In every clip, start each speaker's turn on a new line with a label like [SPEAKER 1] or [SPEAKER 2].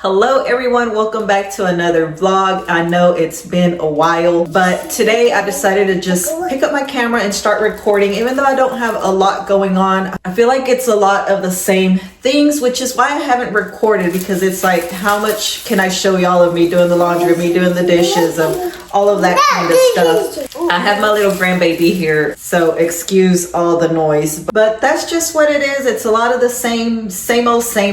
[SPEAKER 1] Hello everyone, welcome back to another vlog. I know it's been a while, but today I decided to just pick up my camera and start recording. Even though I don't have a lot going on, I feel like it's a lot of the same things, which is why I haven't recorded, because it's like, how much can I show y'all of me doing the laundry, me doing the dishes, of all of that kind of stuff. I have my little grandbaby here, so excuse all the noise, but that's just what it is. It's a lot of the same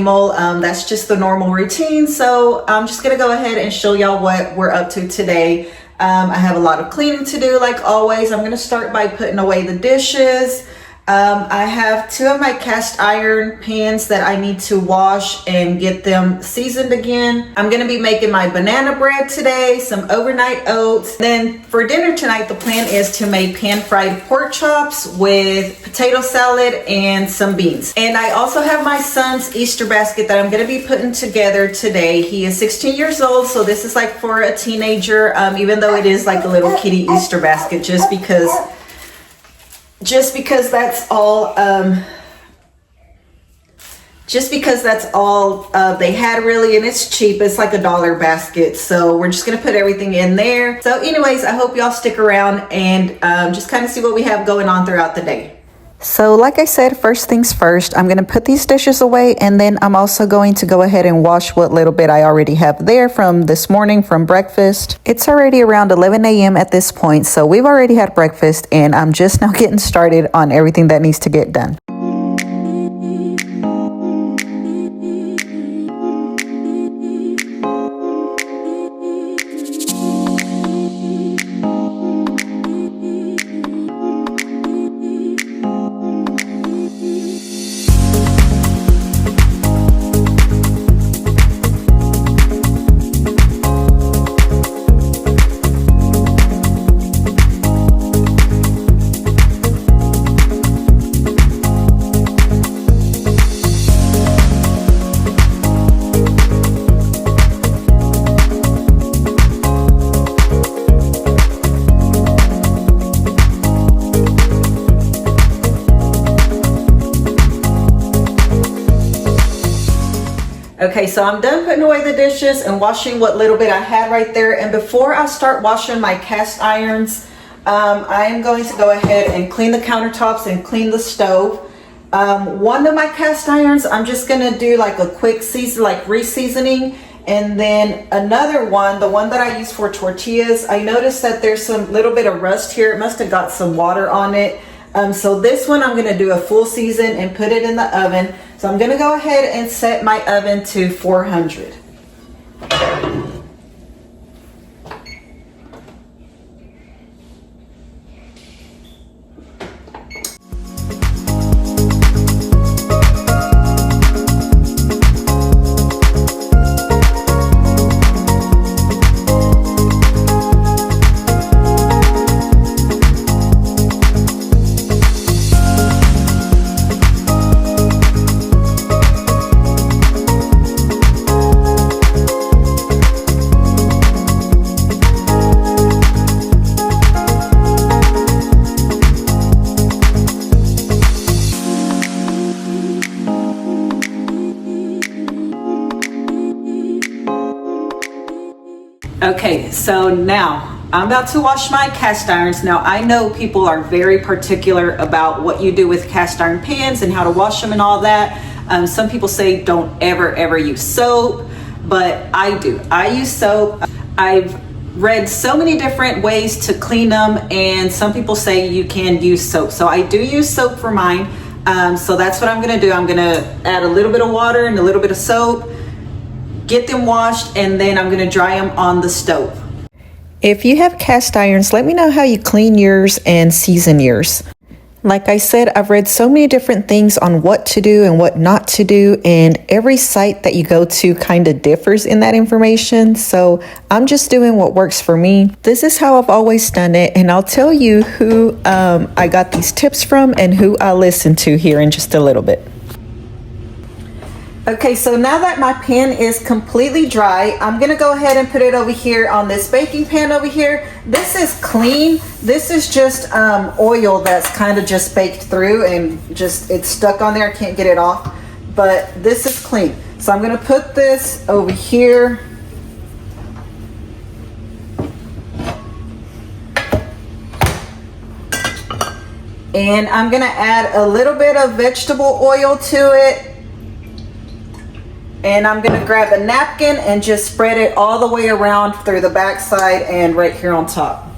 [SPEAKER 1] old. That's just the normal routine. So I'm just gonna go ahead and show y'all what we're up to today. I have a lot of cleaning to do, like always. I'm gonna start by putting away the dishes. I have 2 of my cast iron pans that I need to wash and get them seasoned again. I'm gonna be making my banana bread today, some overnight oats. Then for dinner tonight, the plan is to make pan-fried pork chops with potato salad and some beans. And I also have my son's Easter basket that I'm gonna be putting together today. He is 16 years old, so this is like for a teenager, even though it is like a little kitty Easter basket, just because that's all they had, really, and it's cheap. It's like $1 basket, so we're just gonna put everything in there. So anyways, I hope y'all stick around and just kind of see what we have going on throughout the day. So like I said, first things first, I'm going to put these dishes away, and then I'm also going to go ahead and wash what little bit I already have there from this morning from breakfast. It's already around 11 a.m. at this point, so we've already had breakfast, and I'm just now getting started on everything that needs to get done. Okay, so I'm done putting away the dishes and washing what little bit I had right there. And before I start washing my cast irons, I am going to go ahead and clean the countertops and clean the stove. One of my cast irons, I'm just gonna do like a quick season, like re-seasoning. And then another one, the one that I use for tortillas, I noticed that there's some little bit of rust here. It must have got some water on it. So this one I'm gonna do a full season and put it in the oven. So I'm gonna go ahead and set my oven to 400. Okay, so now I'm about to wash my cast irons. Now I know people are very particular about what you do with cast iron pans and how to wash them and all that. Some people say don't ever use soap, but I do. I use soap. I've read so many different ways to clean them, and some people say you can use soap. So I do use soap for mine. So that's what I'm gonna do. I'm gonna add a little bit of water and a little bit of soap, get them washed, and then I'm gonna dry them on the stove. If you have cast irons, let me know how you clean yours and season yours. Like I said, I've read so many different things on what to do and what not to do, and every site that you go to kind of differs in that information. So I'm just doing what works for me. This is how I've always done it, and I'll tell you who I got these tips from and who I listened to here in just a little bit. Okay, so now that my pan is completely dry, I'm gonna go ahead and put it over here on this baking pan over here. This is clean. This is just oil that's kind of just baked through and just it's stuck on there. I can't get it off, but this is clean. So I'm gonna put this over here. And I'm gonna add a little bit of vegetable oil to it. And I'm gonna grab a napkin and just spread it all the way around through the back side and right here on top.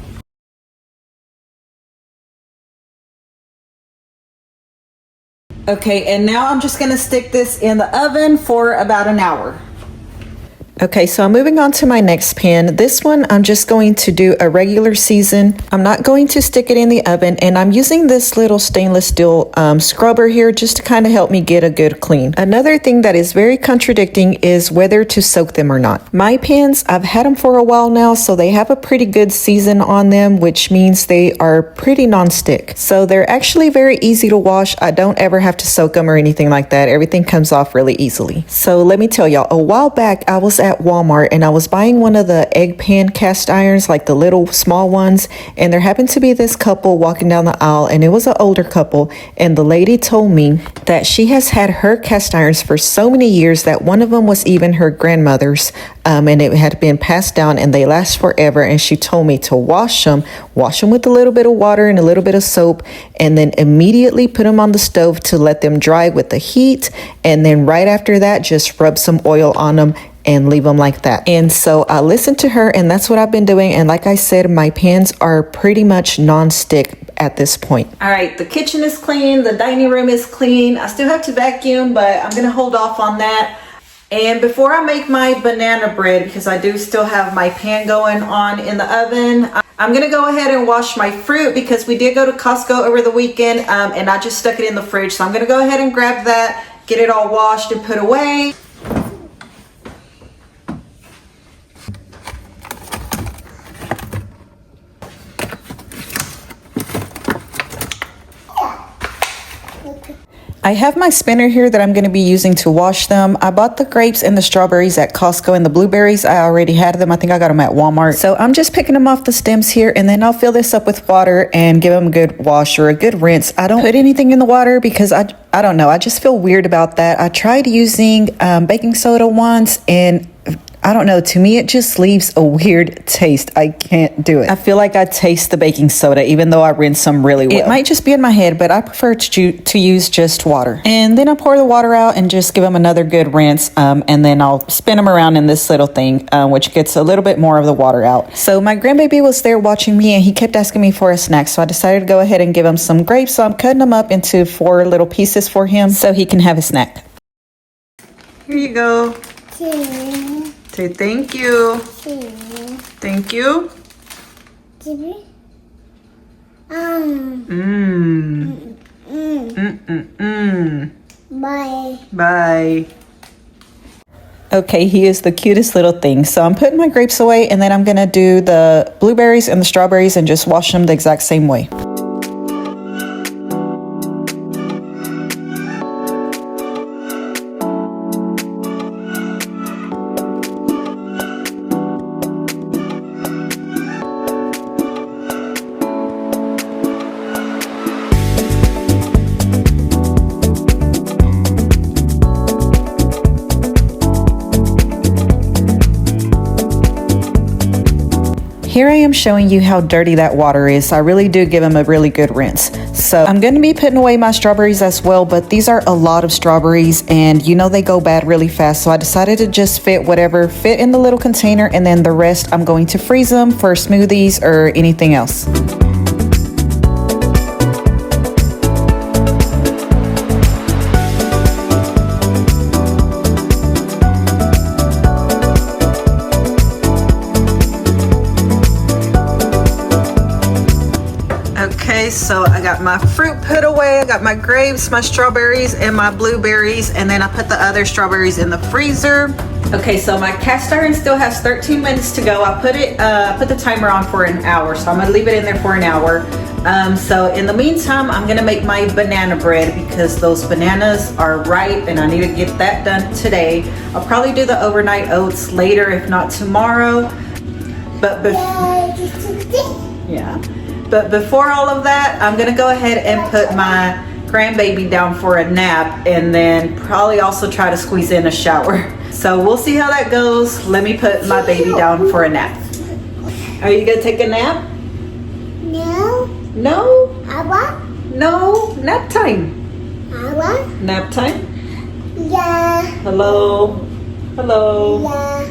[SPEAKER 1] Okay, and now I'm just gonna stick this in the oven for about an hour. Okay, so I'm moving on to my next pan. This one, I'm just going to do a regular season. I'm not going to stick it in the oven, and I'm using this little stainless steel scrubber here just to kind of help me get a good clean. Another thing that is very contradicting is whether to soak them or not. My pans, I've had them for a while now, so they have a pretty good season on them, which means they are pretty non-stick. So they're actually very easy to wash. I don't ever have to soak them or anything like that. Everything comes off really easily. So let me tell y'all, a while back, I was at Walmart and I was buying one of the egg pan cast irons, like the little small ones, and there happened to be this couple walking down the aisle, and it was an older couple, and the lady told me that she has had her cast irons for so many years that one of them was even her grandmother's, and it had been passed down and they last forever. And she told me to wash them with a little bit of water and a little bit of soap, and then immediately put them on the stove to let them dry with the heat, and then right after that just rub some oil on them and leave them like that. And so I listened to her, and that's what I've been doing. And like I said, my pans are pretty much non-stick at this point. All right, the kitchen is clean, the dining room is clean. I still have to vacuum, but I'm gonna hold off on that. And before I make my banana bread, because I do still have my pan going on in the oven, I'm gonna go ahead and wash my fruit because we did go to Costco over the weekend, and I just stuck it in the fridge. So I'm gonna go ahead and grab that, get it all washed and put away. I have my spinner here that I'm going to be using to wash them. I bought the grapes and the strawberries at Costco, and the blueberries, I already had them. I think I got them at Walmart. So I'm just picking them off the stems here, and then I'll fill this up with water and give them a good wash or a good rinse. I don't put anything in the water because I don't know. I just feel weird about that. I tried using baking soda once, and I don't know, to me it just leaves a weird taste. I can't do it. I feel like I taste the baking soda even though I rinse them really well. It might just be in my head, but I prefer to use just water. And then I pour the water out and just give them another good rinse, and then I'll spin them around in this little thing, which gets a little bit more of the water out. So my grandbaby was there watching me, and he kept asking me for a snack, so I decided to go ahead and give him some grapes. So I'm cutting them up into 4 little pieces for him so he can have a snack. Here you go. Say thank you. Thank you. Bye. Bye. Okay, he is the cutest little thing. So I'm putting my grapes away, and then I'm gonna do the blueberries and the strawberries and just wash them the exact same way. Here I am showing you how dirty that water is. I really do give them a really good rinse. So I'm going to be putting away my strawberries as well, but these are a lot of strawberries, and you know they go bad really fast. So I decided to just fit whatever fit in the little container, and then the rest I'm going to freeze them for smoothies or anything else. Okay, so I got my fruit put away. I got my grapes, my strawberries, and my blueberries, and then I put the other strawberries in the freezer. Okay, so my cast iron still has 13 minutes to go. I put the timer on for an hour, so I'm gonna leave it in there for an hour. So in the meantime, I'm gonna make my banana bread because those bananas are ripe and I need to get that done today. I'll probably do the overnight oats later, if not tomorrow. But before all of that, I'm gonna go ahead and put my grandbaby down for a nap, and then probably also try to squeeze in a shower. So we'll see how that goes. Let me put my baby down for a nap. Are you gonna take a nap?
[SPEAKER 2] No.
[SPEAKER 1] No?
[SPEAKER 2] I want.
[SPEAKER 1] No, nap time.
[SPEAKER 2] I want.
[SPEAKER 1] Nap time?
[SPEAKER 2] Yeah.
[SPEAKER 1] Hello? Hello?
[SPEAKER 2] Yeah.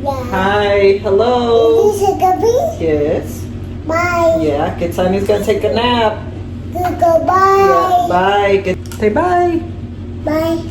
[SPEAKER 2] Yeah.
[SPEAKER 1] Hi, hello?
[SPEAKER 2] Is it gonna be?
[SPEAKER 1] Yes.
[SPEAKER 2] Bye.
[SPEAKER 1] Yeah, Kitsani's gonna take a nap.
[SPEAKER 2] Goodbye.
[SPEAKER 1] Yeah, bye. Say bye.
[SPEAKER 2] Bye.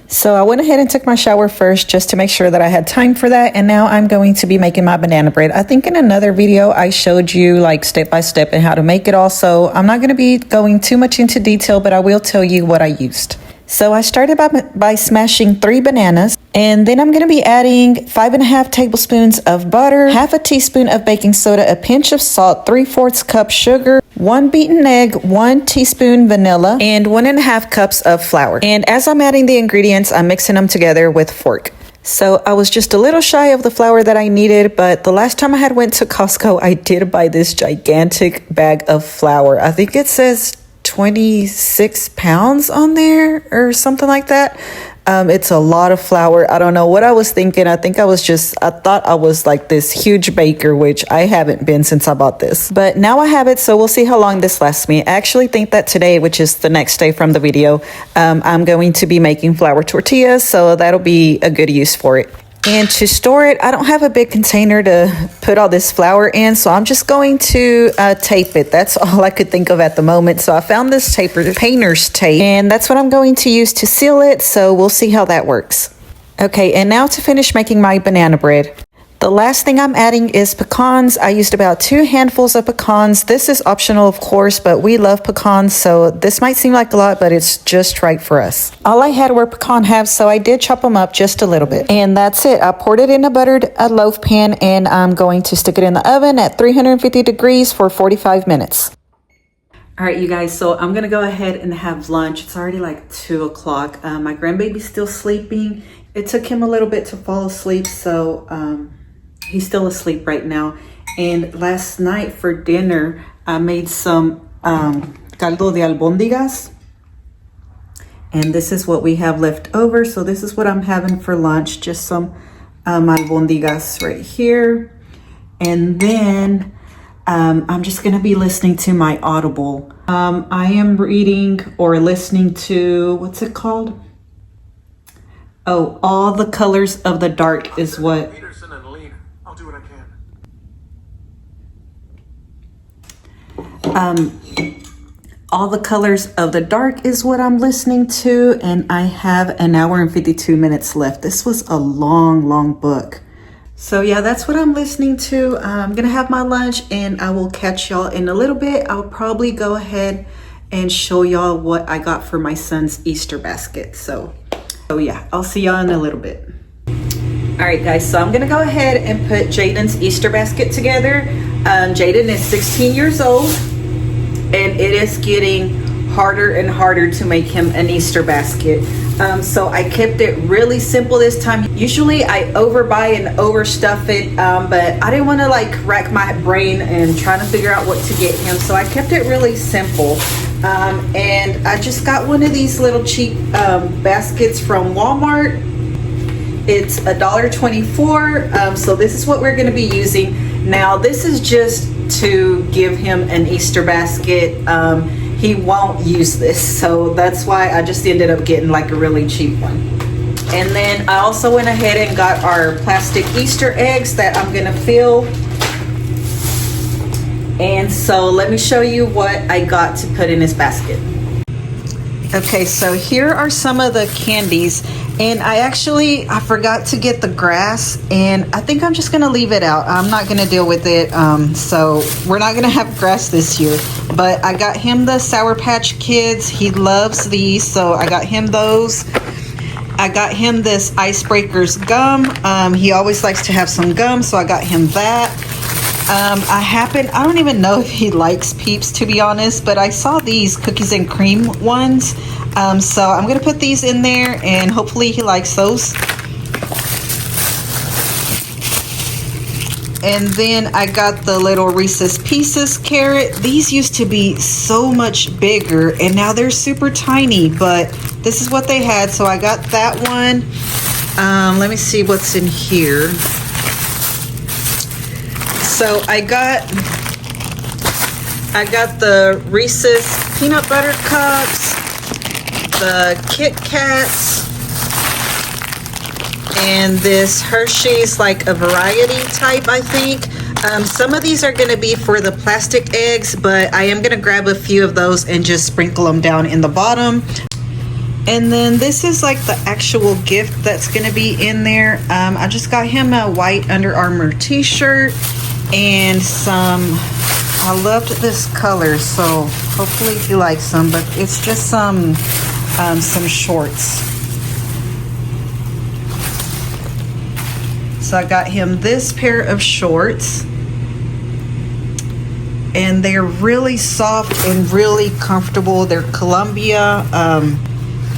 [SPEAKER 1] So I went ahead and took my shower first just to make sure that I had time for that. And now I'm going to be making my banana bread. I think in another video I showed you like step by step and how to make it all. So I'm not going to be going too much into detail, but I will tell you what I used. So I started by smashing 3 bananas, and then I'm going to be adding 5.5 tablespoons of butter, half a teaspoon of baking soda, a pinch of salt, 3/4 cup sugar, 1 beaten egg, 1 teaspoon vanilla, and 1.5 cups of flour. And as I'm adding the ingredients, I'm mixing them together with a fork. So I was just a little shy of the flour that I needed, but the last time I had went to Costco, I did buy this gigantic bag of flour. I think it says 26 pounds on there or something like that. It's a lot of flour. I don't know what I was thinking. I thought I was like this huge baker, which I haven't been since I bought this. But now I have it, so we'll see how long this lasts me. I actually think that today, which is the next day from the video, I'm going to be making flour tortillas, so that'll be a good use for it. And to store it, I don't have a big container to put all this flour in, so I'm just going to tape it. That's all I could think of at the moment. So I found this painter's tape, and that's what I'm going to use to seal it, so we'll see how that works. Okay, and now to finish making my banana bread. The last thing I'm adding is pecans. I used about 2 handfuls of pecans. This is optional, of course, but we love pecans, so this might seem like a lot, but it's just right for us. All I had were pecan halves, so I did chop them up just a little bit. And that's it. I poured it in a loaf pan, and I'm going to stick it in the oven at 350 degrees for 45 minutes. All right, you guys, so I'm gonna go ahead and have lunch. It's already like 2 o'clock. My grandbaby's still sleeping. It took him a little bit to fall asleep, so he's still asleep right now. And last night for dinner, I made some caldo de albóndigas. And this is what we have left over. So this is what I'm having for lunch. Just some albóndigas right here. And then I'm just going to be listening to my Audible. I am reading or listening to, what's it called? Oh, All the Colors of the Dark is what...
[SPEAKER 3] I'll do what I can.
[SPEAKER 1] All the Colors of the Dark is what I'm listening to, and I have an hour and 52 minutes left. This was a long book. So yeah, that's what I'm listening to. I'm gonna have my lunch, and I will catch y'all in a little bit. I'll probably go ahead and show y'all what I got for my son's Easter basket. So yeah, I'll see y'all in a little bit. All right, guys, so I'm gonna go ahead and put Jaden's Easter basket together. Jaden is 16 years old, and it is getting harder and harder to make him an Easter basket. So I kept it really simple this time. Usually I overbuy and overstuff it, but I didn't want to like rack my brain and trying to figure out what to get him. So I kept it really simple. And I just got one of these little cheap baskets from Walmart. It's $1.24. So this is what we're going to be using. Now this is just to give him an Easter basket. He won't use this, so that's why I just ended up getting like a really cheap one. And then I also went ahead and got our plastic Easter eggs that I'm gonna fill. And so let me show you what I got to put in his basket. Okay, so here are some of the candies, and I forgot to get the grass, and I think I'm just gonna leave it out. I'm not gonna deal with it, so we're not gonna have grass this year. But I got him the Sour Patch Kids. He loves these, so I got him those. I got him this Icebreakers gum. He always likes to have some gum, so I got him that. I don't even know if he likes Peeps, to be honest, but I saw these cookies and cream ones. So I'm going to put these in there, and hopefully he likes those. And then I got the little Reese's Pieces carrot. These used to be so much bigger and now they're super tiny, but this is what they had. So I got that one. Let me see what's in here. So I got the Reese's peanut butter cups, the Kit Kats, and this Hershey's, like a variety type, I think. Some of these are going to be for the plastic eggs, but I am going to grab a few of those and just sprinkle them down in the bottom. And then this is like the actual gift that's going to be in there. I just got him a white Under Armour t-shirt and some, I loved this color, so hopefully he likes them, but it's just some shorts. So I got him this pair of shorts, and they're really soft and really comfortable. They're Columbia,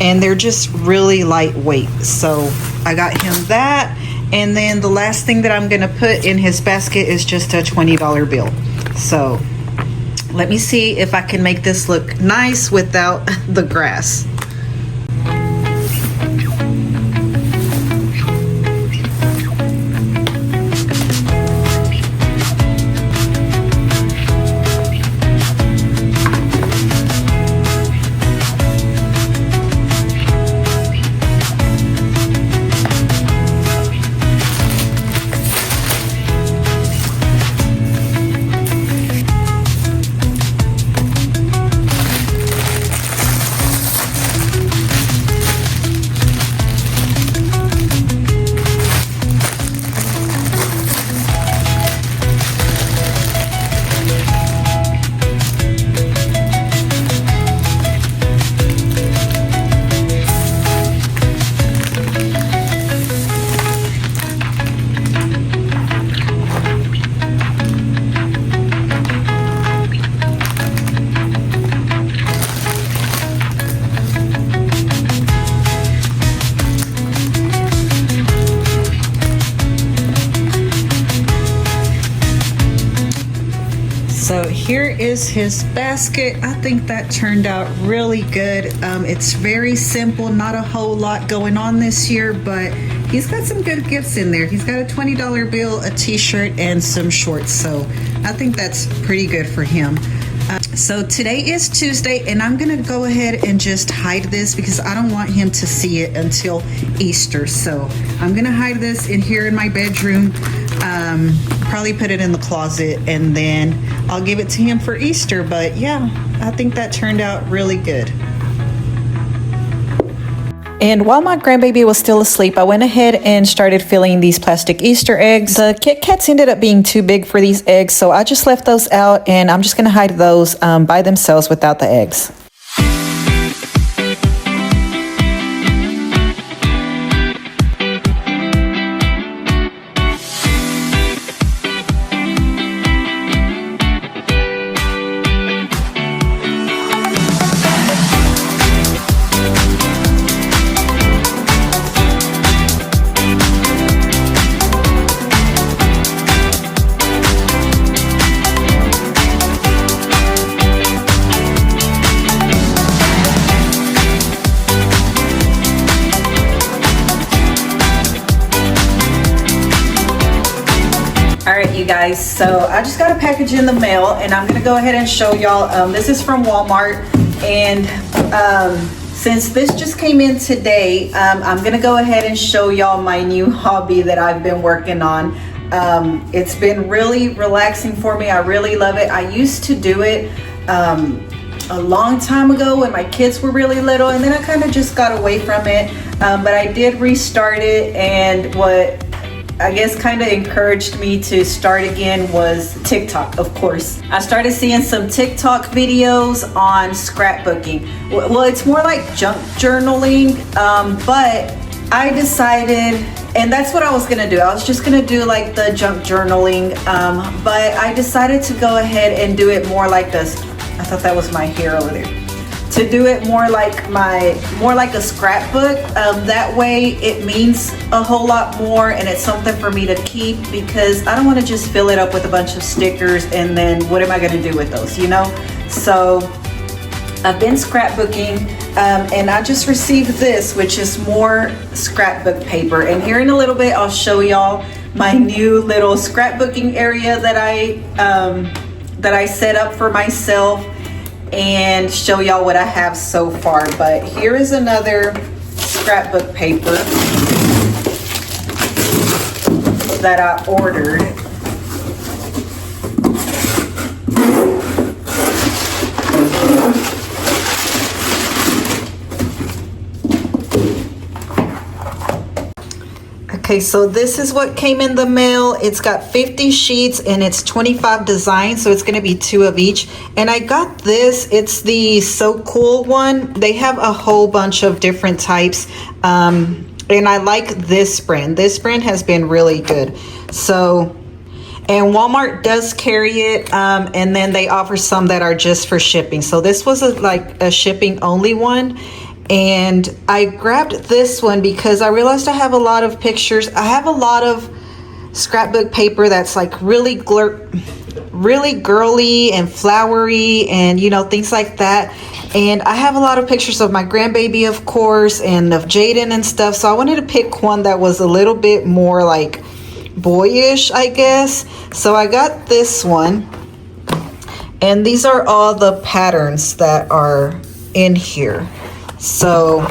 [SPEAKER 1] and they're just really lightweight. So I got him that, and then the last thing that I'm gonna put in his basket is just a $20 bill. So let me see if I can make this look nice without the grass. So here is his basket. I think that turned out really good. It's very simple, not a whole lot going on this year, but he's got some good gifts in there. He's got a $20 bill, a t-shirt, and some shorts. So I think that's pretty good for him. So today is Tuesday, and I'm gonna go ahead and just hide this because I don't want him to see it until Easter. So I'm gonna hide this in here in my bedroom, probably put it in the closet, and then I'll give it to him for Easter. But yeah, I think that turned out really good. And while my grandbaby was still asleep, I went ahead and started filling these plastic Easter eggs. The Kit Kats ended up being too big for these eggs, so I just left those out, and I'm just gonna hide those by themselves without the eggs. Alright you guys, so I just got a package in the mail, and I'm gonna go ahead and show y'all. This is from Walmart, and since this just came in today, I'm gonna go ahead and show y'all my new hobby that I've been working on. It's been really relaxing for me. I really love it. I used to do it a long time ago when my kids were really little, and then I kind of just got away from it, but I did restart it, and what I guess kind of encouraged me to start again was TikTok, of course. I started seeing some TikTok videos on scrapbooking. Well, it's more like junk journaling, but I decided, and that's what I was gonna do. I was just gonna do like the junk journaling, but I decided to go ahead and do it more like this. I thought that was my hair over there. to do it more like a scrapbook. That way it means a whole lot more, and it's something for me to keep, because I don't want to just fill it up with a bunch of stickers and then what am I going to do with those, you know? So I've been scrapbooking, and I just received this, which is more scrapbook paper. And here in a little bit, I'll show y'all my new little scrapbooking area that I set up for myself, and show y'all what I have so far. But here is another scrapbook paper that I ordered. Okay, so this is what came in the mail. It's got 50 sheets and it's 25 designs, so it's going to be 2 of each. And I got this. It's the So Cool one. They have a whole bunch of different types, and I like this brand. This brand has been really good. So, and Walmart does carry it, and then they offer some that are just for shipping. So this was like a shipping only one. And I grabbed this one because I realized I have a lot of pictures. I have a lot of scrapbook paper that's like really girly and flowery and, you know, things like that. And I have a lot of pictures of my grandbaby, of course, and of Jaden and stuff. So I wanted to pick one that was a little bit more like boyish, I guess. So I got this one. And these are all the patterns that are in here. So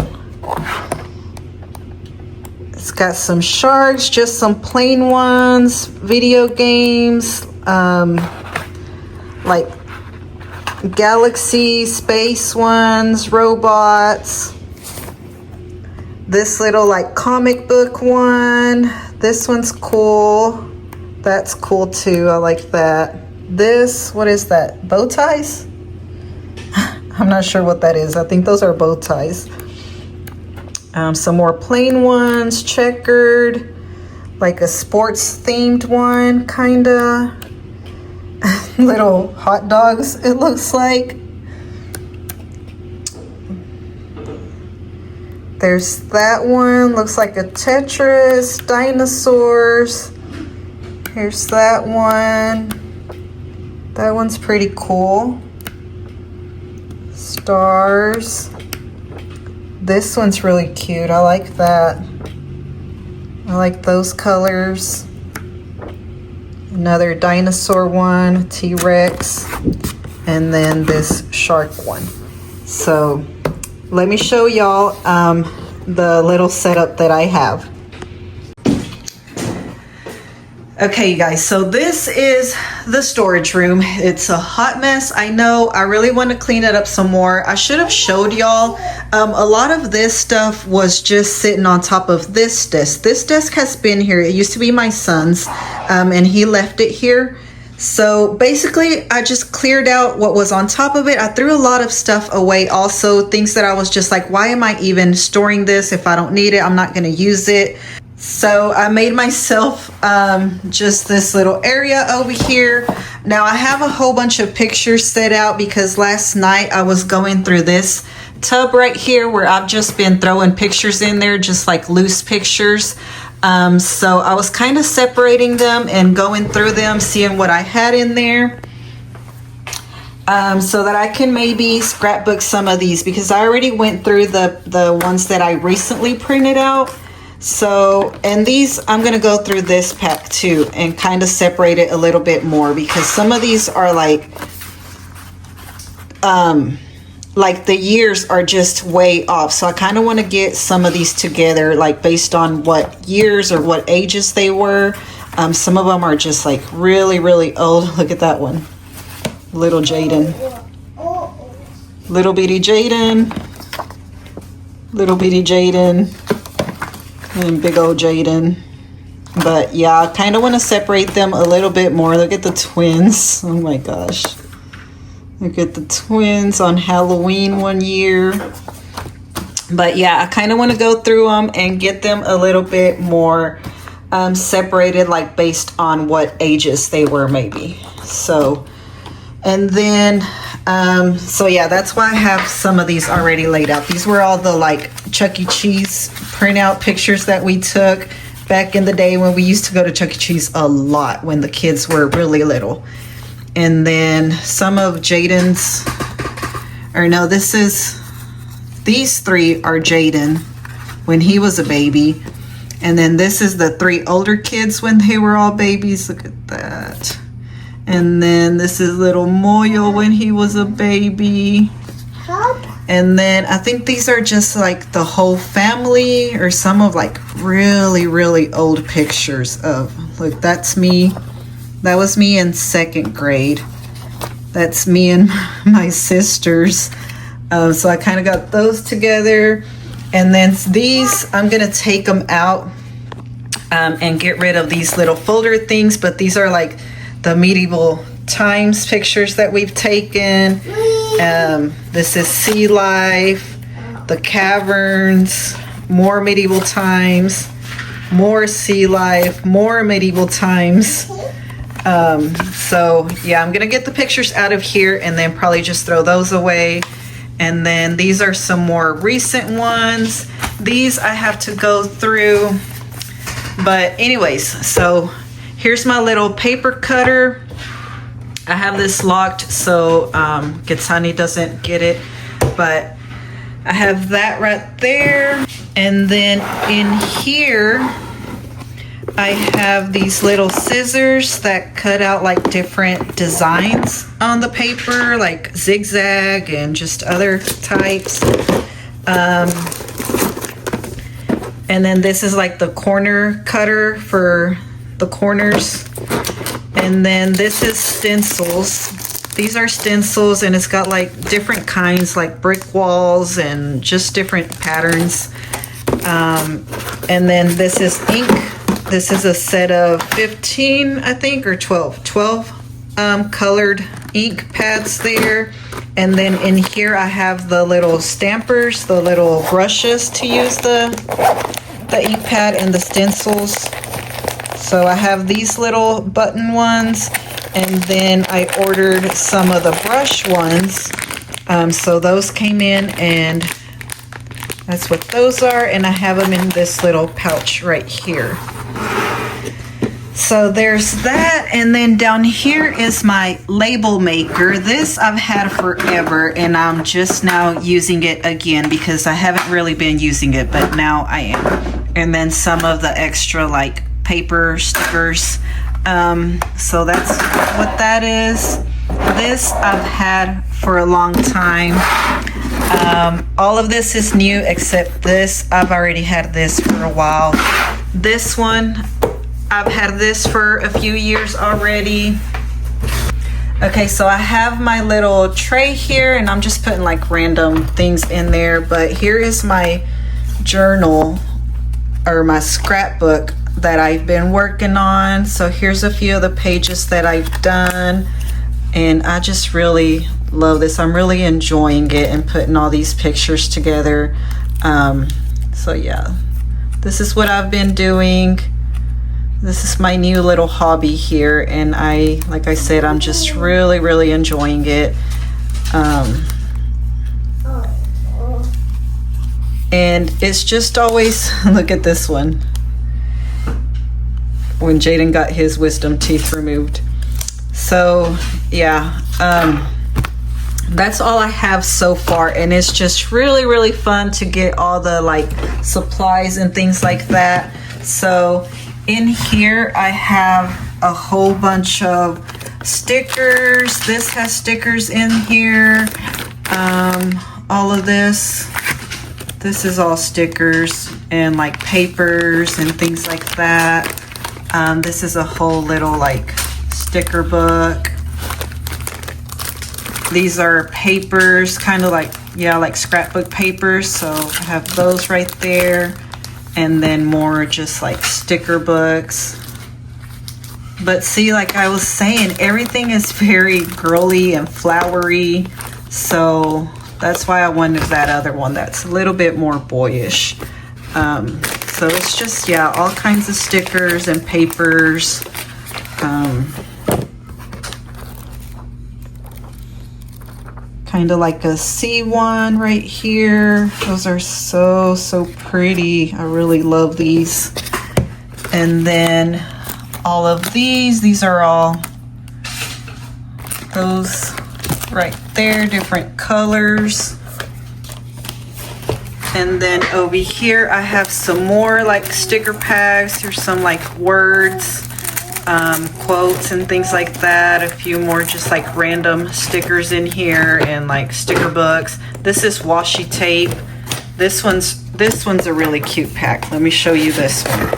[SPEAKER 1] it's got some sharks, just some plain ones, video games, like galaxy, space ones, robots. This little like comic book one. This one's cool. That's cool too. I like that. This, what is that? Bow ties? I'm not sure what that is. I think those are bow ties. Some more plain ones, checkered, like a sports themed one, kinda. Little hot dogs, it looks like. There's that one, looks like a Tetris, dinosaurs. Here's that one. That one's pretty cool. Stars. This one's really cute. I like that. I like those colors. Another dinosaur one, T-Rex, and then this shark one. So let me show y'all the little setup that I have. Okay, you guys, so this is the storage room. It's a hot mess. I know. I really want to clean it up some more. I should have showed y'all. A lot of this stuff was just sitting on top of this desk. This desk has been here. It used to be my son's, and he left it here. So basically, I just cleared out what was on top of it. I threw a lot of stuff away also, things that I was just like, why am I even storing this if I don't need it? I'm not going to use it. So I made myself just this little area over here. Now I have a whole bunch of pictures set out because last night I was going through this tub right here where I've just been throwing pictures in there, just like loose pictures. So I was kind of separating them and going through them, seeing what I had in there. So that I can maybe scrapbook some of these, because I already went through the ones that I recently printed out. So, and these, I'm going to go through this pack too and kind of separate it a little bit more, because some of these are like the years are just way off. So I kind of want to get some of these together, like based on what years or what ages they were. Some of them are just like really, really old. Look at that one. Little Jaden. Little bitty Jaden. Little bitty Jaden. And big old Jaden. But yeah, I kind of want to separate them a little bit more. Look at the twins. Oh my gosh. Look at the twins on Halloween one year. But yeah, I kind of want to go through them and get them a little bit more separated, like based on what ages they were maybe. So, and then So yeah, that's why I have some of these already laid out. These were all the like Chuck E. Cheese printout pictures that we took back in the day when we used to go to Chuck E. Cheese a lot when the kids were really little. And then some of Jaden's, or no, these 3 are Jaden when he was a baby. And then this is the 3 older kids when they were all babies. Look at that. And then this is little Moyo when he was a baby. And then I think these are just like the whole family or some of like really, really old pictures of, look, that's me. That was me in 2nd grade. That's me and my sisters. So I kind of got those together. And then these, I'm going to take them out and get rid of these little folder things. But these are like the medieval times pictures that we've taken. This is sea life, the caverns, more medieval times, more sea life, more medieval times. So yeah, I'm gonna get the pictures out of here and then probably just throw those away. And then these are some more recent ones. These I have to go through. But anyways, so here's my little paper cutter. I have this locked so Gitsani doesn't get it, but I have that right there. And then in here, I have these little scissors that cut out like different designs on the paper, like zigzag and just other types. And then this is like the corner cutter for the corners. And then this is stencils. These are stencils and it's got like different kinds, like brick walls and just different patterns. And then this is ink. This is a set of 15, I think, or 12 colored ink pads there. And then in here I have the little stampers, the little brushes to use the ink pad and the stencils. So I have these little button ones, and then I ordered some of the brush ones. So those came in, and that's what those are. And I have them in this little pouch right here. So there's that. And then down here is my label maker. This I've had forever, and I'm just now using it again because I haven't really been using it, but now I am. And then some of the extra like paper stickers. So that's what that is. This I've had for a long time. All of this is new except this. I've already had this for a while. This one, I've had this for a few years already. Okay, so I have my little tray here, and I'm just putting like random things in there, but here is my journal or my scrapbook that I've been working on. So here's a few of the pages that I've done, and I just really love this. I'm really enjoying it and putting all these pictures together. So yeah, this is what I've been doing. This is my new little hobby here, and like I said, I'm just really enjoying it. And it's just always, look at this one, when Jaden got his wisdom teeth removed. So yeah, that's all I have so far, and it's just really fun to get all the like supplies and things like that. So in here I have a whole bunch of stickers. This has stickers in here. All of this is all stickers and like papers and things like that. This is a whole little like sticker book. These are papers, kind of like, yeah, like scrapbook papers. So I have those right there. And then more just like sticker books. But see, like I was saying, everything is very girly and flowery. So that's why I wanted that other one that's a little bit more boyish. So it's just, yeah, all kinds of stickers and papers. kind of like a C1 right here. Those are so pretty. I really love these. And then all of these are all those right there, different colors. And then over here I have some more like sticker packs. Here's some like words, quotes and things like that. A few more just like random stickers in here and like sticker books. This is washi tape. This one's a really cute pack. Let me show you this one.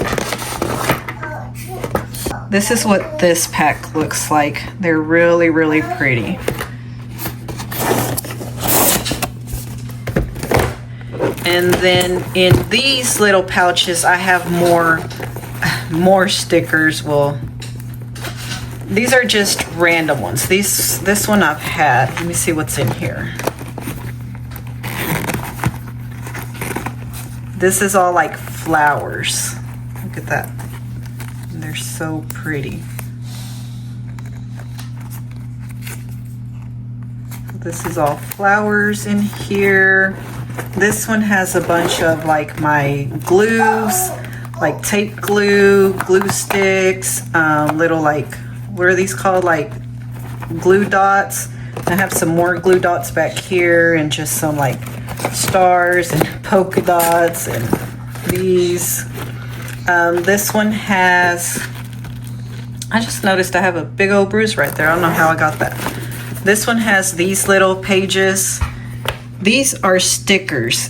[SPEAKER 1] This is what this pack looks like. They're really pretty. And then in these little pouches, I have more stickers. Well, these are just random ones. This one I've had. Let me see what's in here. This is all like flowers. Look at that. They're so pretty. This is all flowers in here. This one has a bunch of like my glues, like tape glue, glue sticks, little like, what are these called? Like glue dots. I have some more glue dots back here and just some like stars and polka dots and these. This one has, I just noticed I have a big old bruise right there. I don't know how I got that. This one has these little pages. These are stickers,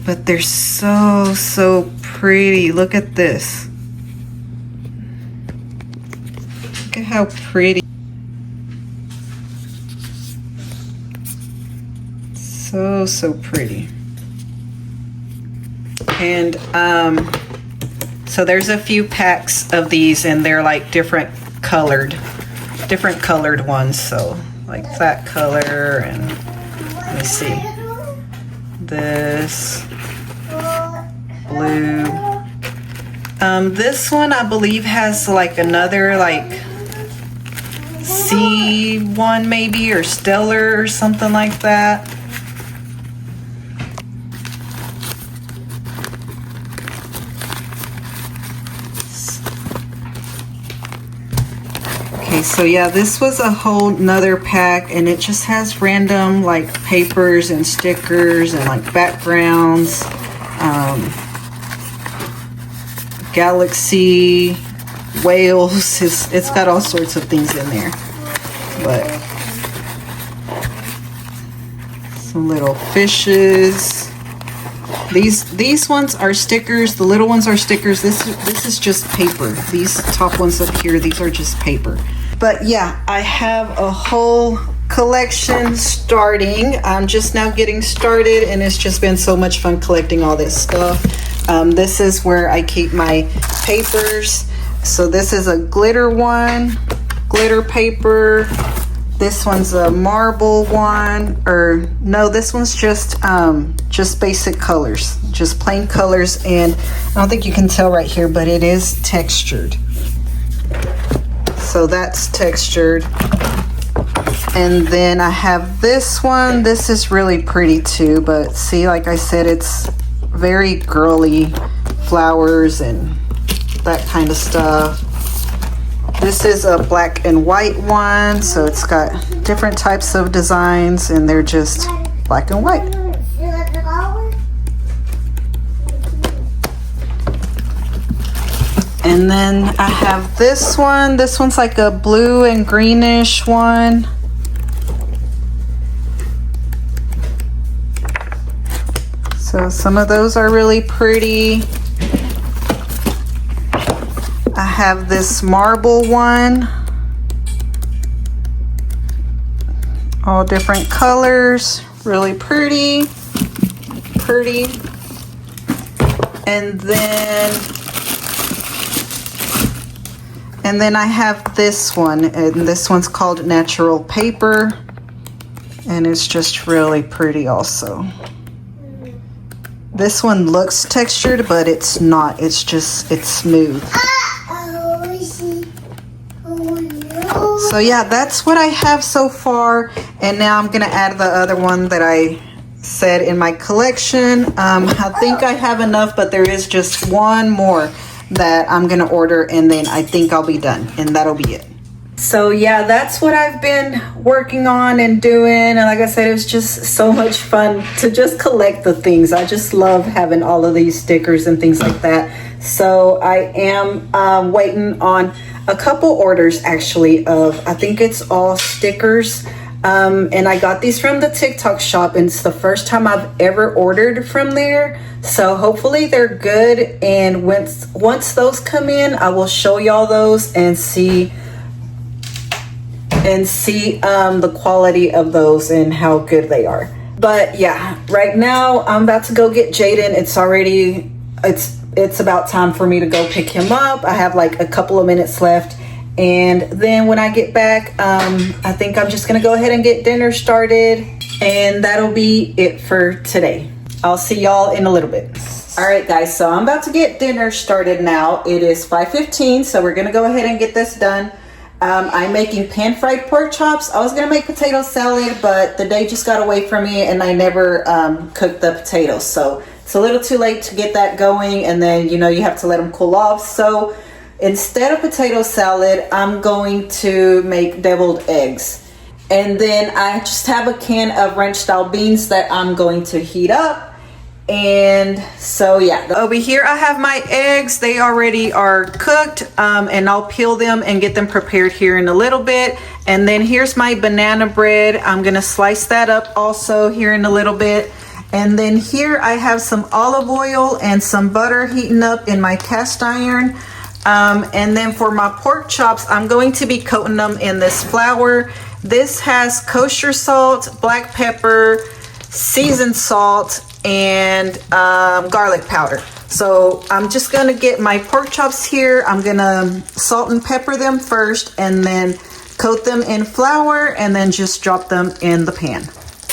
[SPEAKER 1] but they're so pretty. Look at this. Look at how pretty. So pretty. And so there's a few packs of these and they're like different colored ones. So like that color, and let me see, this blue. This one I believe has like another like C1 maybe, or stellar or something like that. Okay, so yeah, this was a whole nother pack, and it just has random like papers and stickers and like backgrounds, galaxy, whales. It's got all sorts of things in there, but some little fishes. These ones are stickers. The little ones are stickers. This is just paper. These top ones up here, these are just paper. But yeah, I have a whole collection starting. I'm just now getting started, and it's just been so much fun collecting all this stuff. This is where I keep my papers. So this is a glitter one, glitter paper. This one's a marble one, or no, this one's just basic colors, just plain colors. And I don't think you can tell right here, but it is textured. So that's textured. And then I have this one. This is really pretty too, but see, like I said, it's very girly, flowers and that kind of stuff. This is a black and white one, so it's got different types of designs, and they're just black and white. And then I have this one. This one's like a blue and greenish one. So some of those are really pretty. I have this marble one. All different colors, really pretty. And then I have this one, and this one's called Natural Paper, and it's just really pretty also. This one looks textured, but it's not. It's smooth. So So yeah, that's what I have so far. And now I'm gonna add the other one that I said in my collection. I think I have enough, but there is just one more that I'm gonna order, and then I think I'll be done, and that'll be it. So yeah, that's what I've been working on and doing. And like I said, it was just so much fun to just collect the things. I just love having all of these stickers and things like that. So I am waiting on a couple orders actually of, I think it's all stickers. And I got these from the TikTok shop, and it's the first time I've ever ordered from there. So hopefully they're good. And once those come in, I will show y'all those and see the quality of those and how good they are. But yeah, right now I'm about to go get Jaden. It's about time for me to go pick him up. I have like a couple of minutes left, and then when I get back, I think I'm just gonna go ahead and get dinner started, and that'll be it for today. I'll see y'all in a little bit. All right guys, so I'm about to get dinner started now. It is 5:15, so we're gonna go ahead and get this done. I'm making pan-fried pork chops. I was gonna make potato salad, but the day just got away from me and I never cooked the potatoes. So it's a little too late to get that going, and then you have to let them cool off. So instead of potato salad, I'm going to make deviled eggs. And then I just have a can of ranch style beans that I'm going to heat up. And so yeah, over here I have my eggs. They already are cooked, and I'll peel them and get them prepared here in a little bit. And then here's my banana bread. I'm gonna slice that up also here in a little bit. And then here I have some olive oil and some butter heating up in my cast iron. And then for my pork chops, I'm going to be coating them in this flour. This has kosher salt, black pepper, seasoned salt, and garlic powder. So I'm just gonna get my pork chops here. I'm gonna salt and pepper them first, and then coat them in flour, and then just drop them in the pan.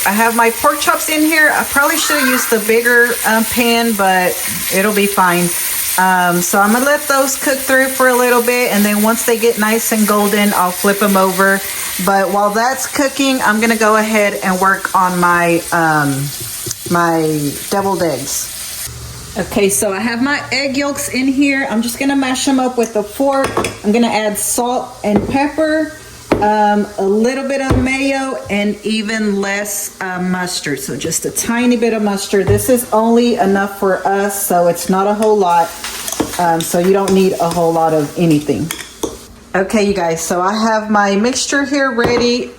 [SPEAKER 1] I have my pork chops in here. I probably should have used the bigger pan, but it'll be fine. So I'm gonna let those cook through for a little bit, and then once they get nice and golden, I'll flip them over. But while that's cooking, I'm gonna go ahead and work on my my deviled eggs. Okay, so I have my egg yolks in here. I'm just gonna mash them up with a fork. I'm gonna add salt and pepper, a little bit of mayo, and even less mustard. So just a tiny bit of mustard. This is only enough for us, so it's not a whole lot. So you don't need a whole lot of anything. Okay, you guys, so I have my mixture here ready.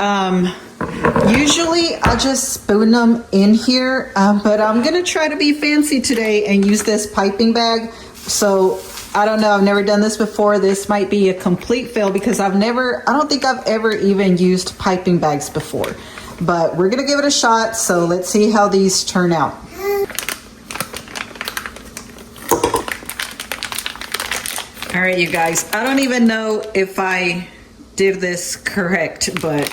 [SPEAKER 1] Usually I just spoon them in here, but I'm gonna try to be fancy today and use this piping bag. So I don't know, I've never done this before. This might be a complete fail because I don't think I've ever even used piping bags before, but we're gonna give it a shot. So let's see how these turn out. All right, you guys, I don't even know if I did this correct, but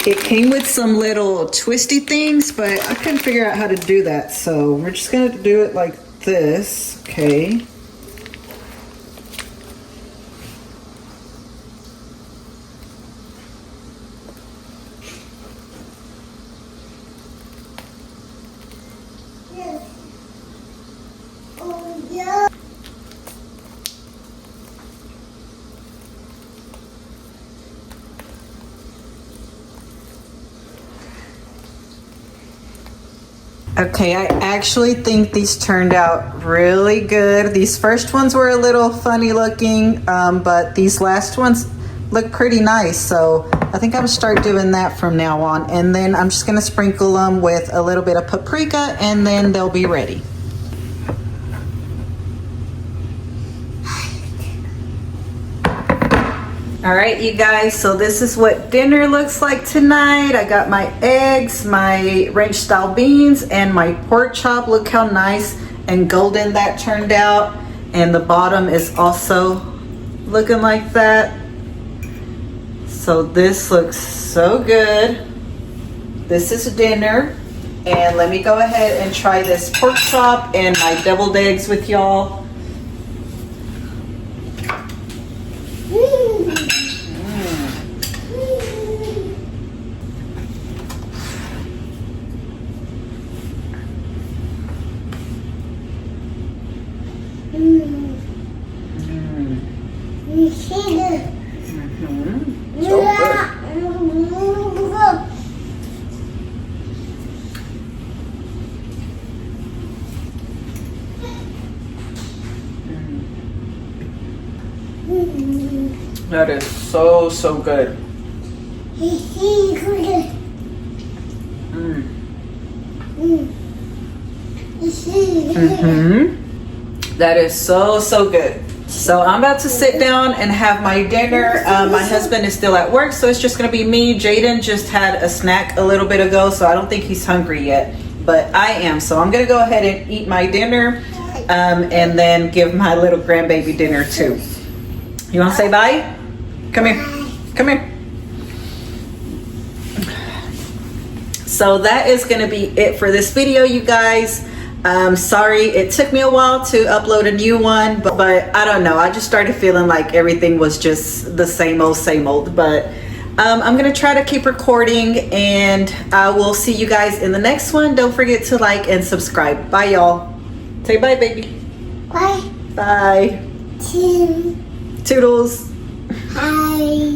[SPEAKER 1] it came with some little twisty things, but I couldn't figure out how to do that. So we're just gonna do it like this, okay?
[SPEAKER 2] Oh, yeah.
[SPEAKER 1] Okay, I actually think these turned out really good. These first ones were a little funny looking, but these last ones look pretty nice. So I think I'm gonna start doing that from now on. And then I'm just gonna sprinkle them with a little bit of paprika, and then they'll be ready. All right, you guys, so this is what dinner looks like tonight. I got my eggs, my ranch style beans, and my pork chop. Look how nice and golden that turned out. And the bottom is also looking like that. So this looks so good. This is dinner. And let me go ahead and try this pork chop and my deviled eggs with y'all. That is so, so good. That is so, so good. So I'm about to sit down and have my dinner. My husband is still at work, so it's just gonna be me. Jaden just had a snack a little bit ago, so I don't think he's hungry yet, but I am. So I'm gonna go ahead and eat my dinner and then give my little grandbaby dinner too. You wanna say bye? Come here, come here. So that is gonna be it for this video, you guys. Sorry it took me a while to upload a new one, but I don't know, I just started feeling like everything was just the same old, but I'm gonna try to keep recording, and I will see you guys in the next one. Don't forget to like and subscribe. Bye, y'all. Say bye, baby.
[SPEAKER 2] Bye.
[SPEAKER 1] Bye. Toodles.
[SPEAKER 2] Hi.